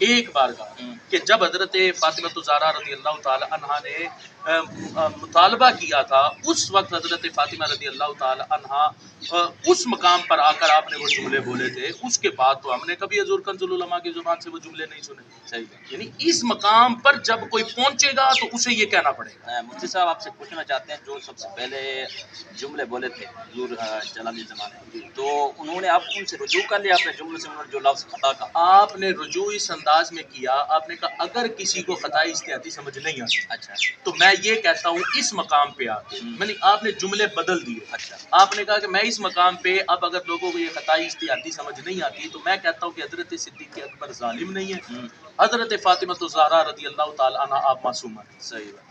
ایک بار کہا کہ جب حضرت فاطمہ الزہرا رضی اللہ تعالی عنہا نے مطالبہ کیا تھا، اس وقت حضرت فاطمہ رضی اللہ تعالی عنہا اس مقام پر آ کر آپ نے وہ جملے بولے تھے، اس کے بعد تو ہم نے کبھی حضور کنز العلماء کی زبان سے وہ جملے نہیں سنے. صحیح. یعنی اس مقام پر جب کوئی پہنچے گا تو اسے یہ کہنا پڑے گا. مفتی صاحب آپ سے پوچھنا چاہتے ہیں، جو سب سے پہلے جملے بولے تھے حضور جلالی زمانے، تو انہوں نے آپ ان سے رجوع کر لیا اپنے جملے سے، انہوں نے جو لفظ خطا کہا؟ آپ نے رجوع اس انداز میں کیا، آپ نے کہا اگر کسی کو خطائی اجتہادی سمجھ نہیں آتی اچھا. تو میں یہ کہتا ہوں اس مقام پہ آ کے میں نے آپ نے جملے بدل دیے. اچھا. آپ نے کہا کہ میں اس مقام پہ اب اگر لوگوں کو یہ خطائی اجتہادی سمجھ نہیں آتی تو میں کہتا ہوں کہ حضرت صدیق اکبر ظالم نہیں ہے، حضرت فاطمہ الزہرا رضی اللہ تعالی عنہا آپ معصومہ ہیں. صحیح بات.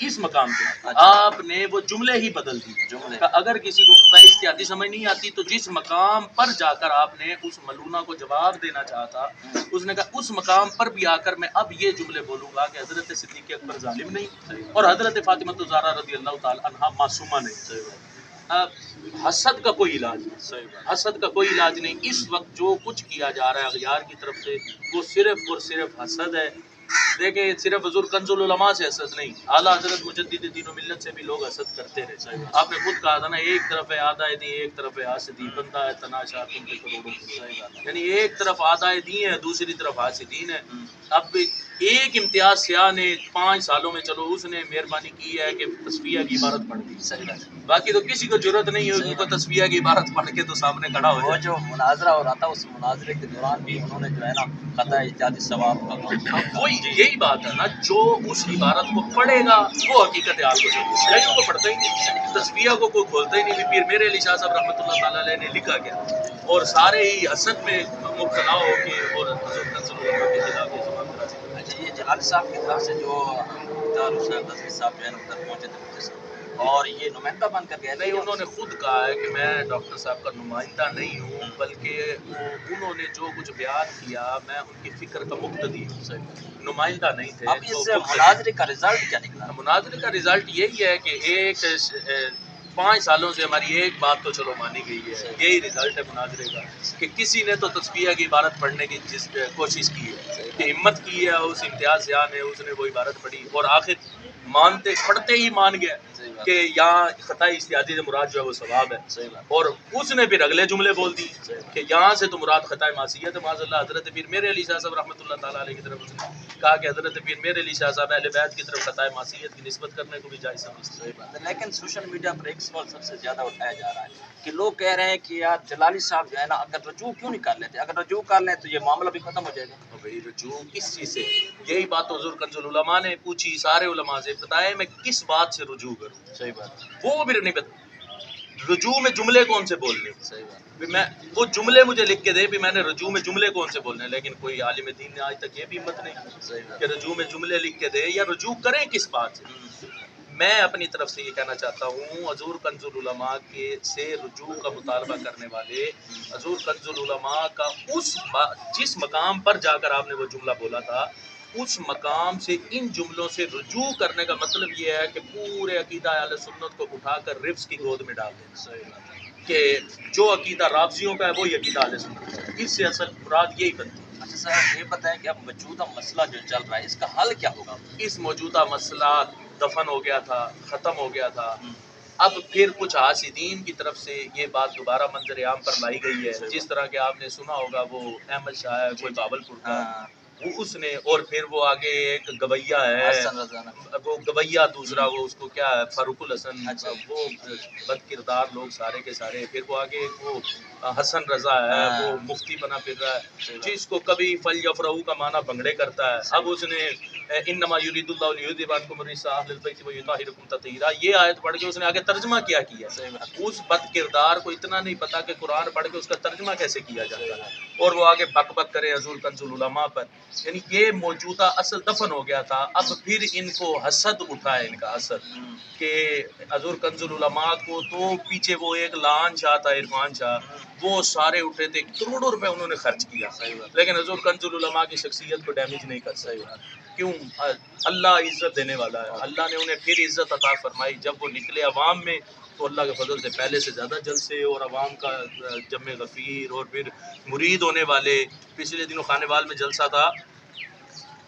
اس مقام پہ اچھا. آپ نے وہ جملے ہی بدل دیے. جملے کہ اگر کسی کو خطائی اجتہادی سمجھ نہیں آتی تو جس مقام پر جا کر آپ نے اس ملونہ کو جواب دینا چاہا تھا، اس نے کہا اس مقام پر بھی آ کر میں اب یہ جملے بولوں گا کہ حضرت صدیق اکبر ظالم نہیں اور حضرت فاطمہ الزہرا رضی اللہ تعالی عنہا معصومہ نہیں. حسد کا کوئی علاج نہیں، حسد کا کوئی علاج نہیں. اس وقت جو کچھ کیا جا رہا ہے اغیار کی طرف سے وہ صرف اور صرف حسد ہے. دیکھیں صرف حضور کنز العلماء سے حسد نہیں، اعلیٰ حضرت مجدد دین و ملت سے بھی لوگ حسد کرتے رہے. آپ نے خود کہا تھا نا، ایک طرف ہے آدھائے دین، ایک طرف ہے حاسدین، بندہ ہے تناشا تم کے کروڑوں. یعنی ایک طرف آدھائے دین ہے، دوسری طرف حاسدین ہے. اب ایک امتیاز سیاہ نے 5 سالوں میں چلو اس نے مہربانی کی ہے کہ تصفیہ کی عبارت پڑھ دی. باقی تو کسی کو ضرورت نہیں ہوگی تو تصفیہ کی عبارت پڑھ کے تو سامنے کھڑا ہو وہ جائے. جو مناظرہ ہو رہا تھا، اس مناظرے کے دوران بھی انہوں نے جو ہے نا خطا اجتہادی ثواب کا وہی یہی بات ہے نا، جو اس عبارت کو پڑھے گا وہ حقیقت حال کو سمجھے گا. کو پڑھتا ہی نہیں، تصفیہ کو کوئی کھولتا ہی نہیں. پیر میرے علی شاہ صاحب رحمۃ اللہ تعالیٰ علیہ نے لکھا گیا اور سارے ہی حسد میں مبتلا ہو کے اور حضرت کنز العلماء کے خلاف یہ زبان درازی. اچھا، یہ جلالی صاحب کی طرف سے جو مختار حسین رضوی صاحب جو ہے نا ادھر پہنچے تھے مفتی صاحب، اور یہ نمائندہ بن کر گئے تھے؟ نہیں، انہوں نے خود کہا ہے کہ میں ڈاکٹر صاحب کا نمائندہ نہیں ہوں، بلکہ انہوں نے جو کچھ بیان کیا میں ان کی فکر کا مقتدی ہوں، نمائندہ نہیں تھے. اب اس مناظرے کا رزلٹ کیا نکلا؟ مناظرے کا رزلٹ یہی ہے کہ ایک 5 سالوں سے ہماری ایک بات تو چلو مانی گئی ہے، یہی رزلٹ ہے مناظرے کا کہ کسی نے تو تصفیہ کی عبارت پڑھنے کی کوشش کی ہے، کہ ہمت کی ہے اس امتیاز یاں نے، اس نے وہ عبارت پڑھی اور آخر مانتے پڑھتے ہی مان گیا کہ یہاں خطائی اجتہادی سے مراد جو ہے وہ ثواب ہے. اور اس نے پھر اگلے جملے بول دی کہ یہاں سے تو مراد خطائی معصیت ہے معاذ اللہ. حضرت پیر میرے علی شاہ صاحب رحمۃ اللہ تعالیٰ علیہ کی طرف اس نے کہا کہ حضرت پیر میرے علی شاہ صاحب اہل بیت کی طرف خطائی معصیت کی نسبت کرنے کو بھی جائز سمجھتے ہیں. لیکن سوشل میڈیا پر ایک سوال سب سے زیادہ اٹھایا جا رہا ہے کہ لوگ کہہ رہے ہیں کہ یار جلالی صاحب جو ہے نا اگر رجوع کیوں نہیں کر لیتے؟ اگر رجوع کر لیں تو یہ معاملہ بھی ختم ہو جائے گا. بھائی رجوع کس چیز سے؟ یہی بات تو حضور کنز العلماء نے پوچھی، سارے علماء سے بتایا میں کس بات سے رجوع کروں. صحیح بات. وہ بھی نہیں پتا رجوع میں جملے کون سے بولنے. صحیح بات. میں وہ جملے مجھے لکھ کے دے بھی میں نے رجوع میں جملے کون سے بولنے، لیکن کوئی عالم دین نے آج تک یہ بھی ہمت نہیں کہ رجوع میں جملے لکھ کے دے یا رجوع کریں کس بات سے. میں اپنی طرف سے یہ کہنا چاہتا ہوں، حضور کنز العلماء کے سے رجوع کا مطالبہ کرنے والے حضور کنز العلماء کا جس مقام پر جا کر آپ نے وہ جملہ بولا تھا اس مقام سے ان جملوں سے رجوع کرنے کا مطلب یہ ہے کہ پورے عقیدہ اہل سنت کو اٹھا کر رفظ کی گود میں ڈال دینا کہ جو عقیدہ رافضیوں کا ہے وہی عقیدہ اہل سنت ہے. اس سے اصل مراد یہی بنتی ہے. اچھا صاحب یہ بتائیں کہ اب موجودہ مسئلہ جو چل رہا ہے اس کا حل کیا ہوگا؟ اس موجودہ مسئلہ دفن ہو گیا تھا، ختم ہو گیا تھا. اب پھر کچھ حاسدین کی طرف سے یہ بات دوبارہ منظر عام پر لائی گئی ہے. جس طرح کہ آپ نے سنا ہوگا وہ احمد شاہ ہے کوئی باولپور کا، وہ اس نے، اور پھر وہ آگے ایک گویا ہے وہ گویا، دوسرا وہ اس کو کیا ہے فاروق الحسن، وہ بد کردار لوگ سارے کے سارے. پھر وہ آگے وہ حسن رضا ہے وہ مفتی بنا پھر رہا ہے جس کو کبھی فل یفرحو کا معنی بنگڑے کرتا ہے. اب اس نے انما یرید اللہ لیذھب عنکم الرجس اہل البیت ویطہرکم تطہیرا یہ آیت پڑھ کے اس نے آگے ترجمہ کیا اس بد کردار کو اتنا نہیں پتا کہ قرآن پڑھ کے اس کا ترجمہ کیسے کیا جاتا ہے اور وہ آگے بک بک کرے حضور کنز العلماء پر. یعنی یہ موجودہ اصل دفن ہو گیا تھا. اب پھر ان کو حسد اٹھا ہے، ان کا حسد کہ حضور کنز العلماء کو تو پیچھے وہ ایک لان شاہ تھا عرفان شاہ، وہ سارے اٹھے تھے، کروڑوں روپے انہوں نے خرچ کیا، لیکن حضور کنز العلماء کی شخصیت کو ڈیمیج نہیں کر سکے. کیوں؟ اللہ عزت دینے والا ہے. اللہ نے انہیں پھر عزت عطا فرمائی جب وہ نکلے عوام میں تو اللہ کے فضل سے پہلے سے زیادہ جلسے اور عوام کا جمع غفیر اور پھر مرید ہونے والے. پچھلے دنوں خانے وال میں جلسہ تھا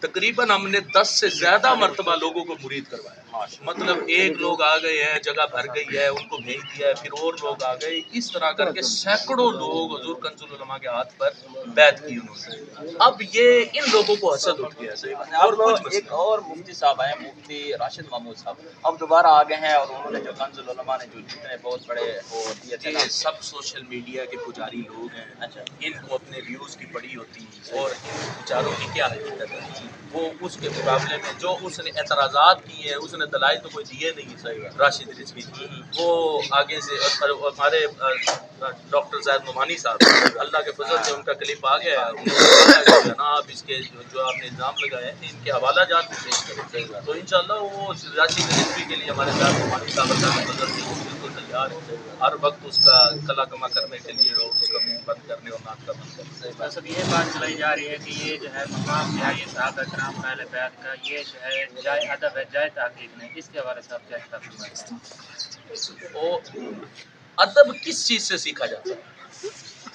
تقریباً ہم نے 10 سے زیادہ مرتبہ لوگوں کو مرید کروایا. مطلب ایک لوگ آ گئے ہیں، جگہ بھر گئی ہے، ان کو بھیج دیا ہے، پھر اور لوگ آ گئے، اس طرح کر کے سینکڑوں لوگ حضور کنز العلماء کے ہاتھ پر بیعت کی انہوں نے. اب یہ ان لوگوں کو حسد اٹھ گیا ہے. اور کچھ ایک اور مفتی صاحب ہیں، مفتی راشد محمود صاحب، اب دوبارہ آ گئے ہیں اور انہوں نے جو کنز العلماء نے جو جتنے بہت بڑے وہ دیے تھے نا، یہ سب سوشل میڈیا کے پجاری لوگ ہیں. اچھا ان کو اپنے ویوز کی پڑی ہوتی ہے اور ان بیچاروں کی کیا حقیقت ہے. وہ اس کے مقابلے میں جو اس نے اعتراضات کیے ہیں، اس نے دلائل تو کوئی دیے نہیں. راشد رضوی وہ آگے سے ہمارے ڈاکٹر زید نعمانی صاحب، اللہ کے فضل سے ان کا کلپ آ گیا ہے. انہوں نے کہا ہے کہ جناب اس کے جو آپ نے الزام لگائے ہیں ان کے حوالہ جات بھی پیش کریں. تو انشاءاللہ وہ راشد رضوی کے لیے ہمارے زید نعمانی صاحب اللہ کے فضل سے بالکل تیار ہے ہر وقت اس کا کلا کما کرنے کے لیے اور اس کا منہ بند کرنے اور نعت کا بند کرنے. سب یہ بات چلائی جا رہی ہے کہ یہ جو ہے مقام ہے یہ صحابہ کرام اہل بیت کا، یہ جو ہے جائے ادب ہے، جائے تحقیق نہیں. اس کے حوالے سے آپ کیا فرمائیں گے؟ وہ ادب کس چیز سے سیکھا جاتا ہے؟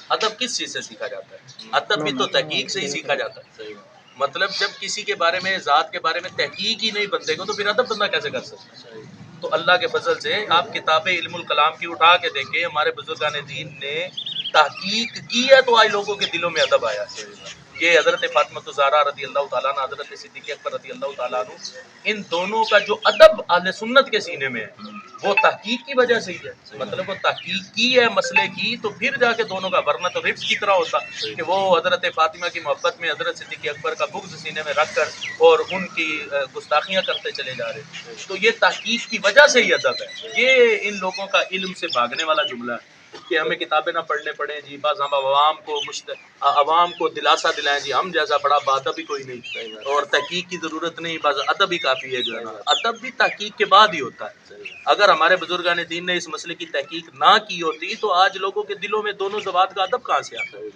ادب کس چیز سے سیکھا جاتا ہے؟ ادب بھی تو تحقیق سے ہی سیکھا جاتا ہے. مطلب جب کسی کے بارے میں، ذات کے بارے میں تحقیق ہی نہیں بندے کو، تو پھر ادب بندہ کیسے کر سکتا ہے؟ تو اللہ کے فضل سے آپ کتاب علم الکلام کی اٹھا کے دیکھیں، ہمارے بزرگان دین نے تحقیق کی ہے تو آج لوگوں کے دلوں میں ادب آیا ہے. یہ حضرت فاطمہ الزہرا رضی اللہ تعالیٰ عنہ، حضرت صدیق اکبر رضی اللہ تعالیٰ عنہ، ان دونوں کا جو ادب اہل سنت کے سینے میں ہے وہ تحقیق کی وجہ سے ہی ہے. مطلب وہ تحقیق کی ہے مسئلے کی تو پھر جا کے دونوں کا، ورنہ تو رفظ کی طرح ہوتا کہ وہ حضرت فاطمہ کی محبت میں حضرت صدیق اکبر کا بغض سینے میں رکھ کر اور ان کی گستاخیاں کرتے چلے جا رہے. تو یہ تحقیق کی وجہ سے ہی ادب ہے. یہ ان لوگوں کا علم سے بھاگنے والا جملہ ہے کہ ہمیں کتابیں نہ پڑھنے پڑیں جی، بس ہم عوام کو دلاسا دلائیں جی ہم جیسا بڑا بادب بھی کوئی نہیں اور تحقیق کی ضرورت نہیں، بس ادب ہی کافی ہے. جو ہے نا، ادب بھی تحقیق کے بعد ہی ہوتا ہے. اگر ہمارے بزرگان دین نے اس مسئلے کی تحقیق نہ کی ہوتی تو آج لوگوں کے دلوں میں دونوں ذوات کا ادب کہاں سے آتا ہے؟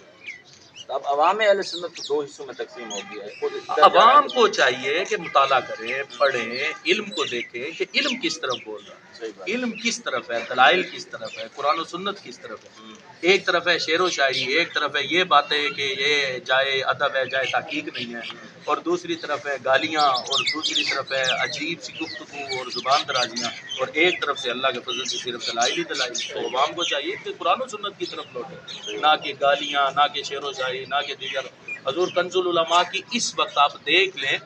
اب عوام اہل سنت دو حصوں میں تقسیم ہو گیا ہے. عوام کو چاہیے کہ مطالعہ کریں، پڑھیں، علم کو دیکھیں کہ علم کس طرف بول رہا ہے، علم کس طرف ہے، دلائل کس طرف ہے، قرآن و سنت کس طرف ہے. ایک طرف ہے شعر و شاعری، ایک طرف ہے یہ باتیں کہ یہ جائے ادب ہے، جائے تحقیق نہیں ہے، اور دوسری طرف ہے گالیاں، اور دوسری طرف ہے عجیب سی گفتگو اور زبان درازیاں، اور ایک طرف سے اللہ کے فضل سے صرف دلائل ہی دلائل. تو عوام کو چاہیے کہ قرآن و سنت کی طرف لوٹے، نہ کہ گالیاں، نہ کہ شعر و شاعری، نہ کہ دیگر. حضور کنز العلماء کی اس وقت آپ دیکھ لیں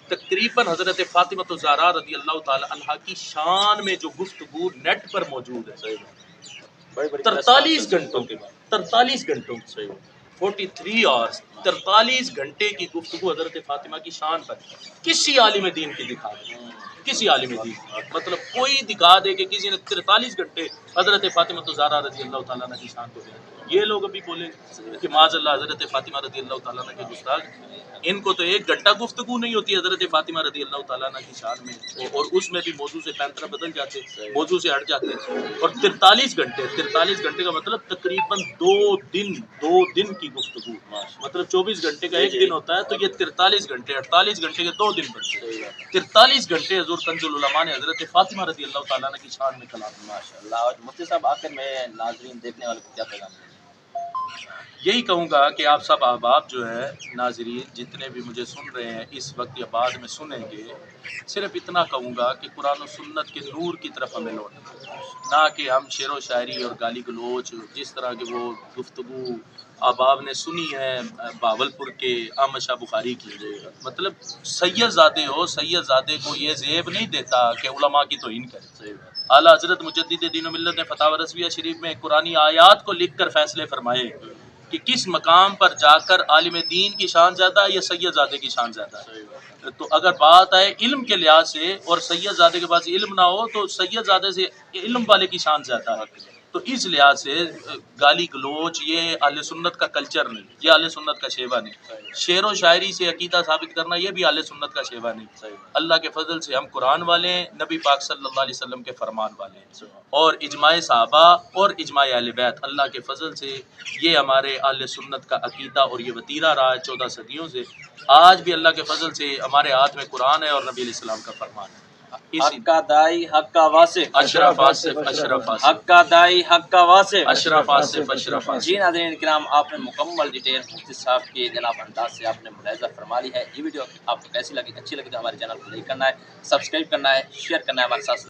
تقریباً حضرت فاطمہ الزہرا رضی اللہ تعالی عنہا کی شان میں جو گفتگو نیٹ پر موجود ہے 43 گھنٹوں کے بعد، 43 گھنٹوں 43 آورس، 43 گھنٹے کی گفتگو حضرت فاطمہ کی شان پر کسی عالم دین کی دکھا دے، کسی عالم دین، مطلب کوئی دکھا دے کہ کسی نے 43 گھنٹے حضرت فاطمہ الزہرا رضی اللہ تعالیٰ عنہ کی شان کو بیان کیا. یہ لوگ ابھی بولے کہ معاذ اللہ حضرت فاطمہ رضی اللہ تعالیٰ عنہ کے گستاخ، ان کو تو ایک گھنٹہ گفتگو نہیں ہوتی حضرت فاطمہ رضی اللہ تعالیٰ عنہ کی شان میں، اور اس میں بھی موضوع سے پینترا بدل جاتے، موضوع سے ہٹ جاتے. اور 43 گھنٹے کا مطلب تقریباً 2 دن کی گفتگو. مطلب 24 گھنٹے کا ایک دن ہوتا ہے تو یہ 43 گھنٹے، 48 گھنٹے کے 2 دن بنتے. 43 گھنٹے حضور کنز العلماء نے حضرت فاطمہ رضی اللہ تعالیٰ عنہ کی شان میں کلام. ماشاء اللہ. اور مفتی صاحب آخر میں ناظرین دیکھنے والوں کو کیا پیغام دیں؟ یہی کہوں گا کہ آپ سب احباب جو ہے ناظرین جتنے بھی مجھے سن رہے ہیں اس وقت یا بعد میں سنیں گے، صرف اتنا کہوں گا کہ قرآن و سنت کے نور کی طرف ہمیں لوٹنا، نہ کہ ہم شعر و شاعری اور گالی گلوچ جس طرح کی وہ گفتگو احباب نے سنی ہے بہاولپور کے احمد شاہ بخاری کی. مطلب سید زادے ہو، سید زادے کو یہ زیب نہیں دیتا کہ علماء کی توہین کرے. اعلیٰ حضرت مجدد دین و ملت نے فتاوی رضویہ شریف میں قرآنی آیات کو لکھ کر فیصلے فرمائے کہ کس مقام پر جا کر عالم دین کی شان زیادہ ہے یا سید زادے کی شان زیادہ ہے. تو اگر بات آئے علم کے لحاظ سے اور سید زادے کے پاس علم نہ ہو تو سید زادے سے علم والے کی شان زیادہ ہے. تو اس لحاظ سے گالی گلوچ یہ اہل سنت کا کلچر نہیں، یہ اہل سنت کا شیوا نہیں. شعر و شاعری سے عقیدہ ثابت کرنا یہ بھی اہل سنت کا شیوا نہیں. اللہ کے فضل سے ہم قرآن والے، نبی پاک صلی اللہ علیہ وسلم کے فرمان والے، اور اجماع صحابہ اور اجماع اہل بیت، اللہ کے فضل سے یہ ہمارے اہل سنت کا عقیدہ اور یہ وتیرہ رہا ہے 14 صدیوں سے. آج بھی اللہ کے فضل سے ہمارے ہاتھ میں قرآن ہے اور نبی علیہ السلام کا فرمان ہے. حق کا دائی حق کا واصف اشرف آصف اشرف آصف حق کا دائی حق کا واصف اشرف آصف اشرف آصف۔ جی ناظرین کرام، آپ نے مکمل ڈیٹیل مفتی صاحب کے جناب انداز سے آپ نے ملاحظہ فرما لی ہے۔ یہ ویڈیو آپ کو کیسی لگی؟ اچھی لگی تو ہمارے چینل کو لائک کرنا ہے، سبسکرائب کرنا ہے، شیئر کرنا ہے ہمارے ساتھ۔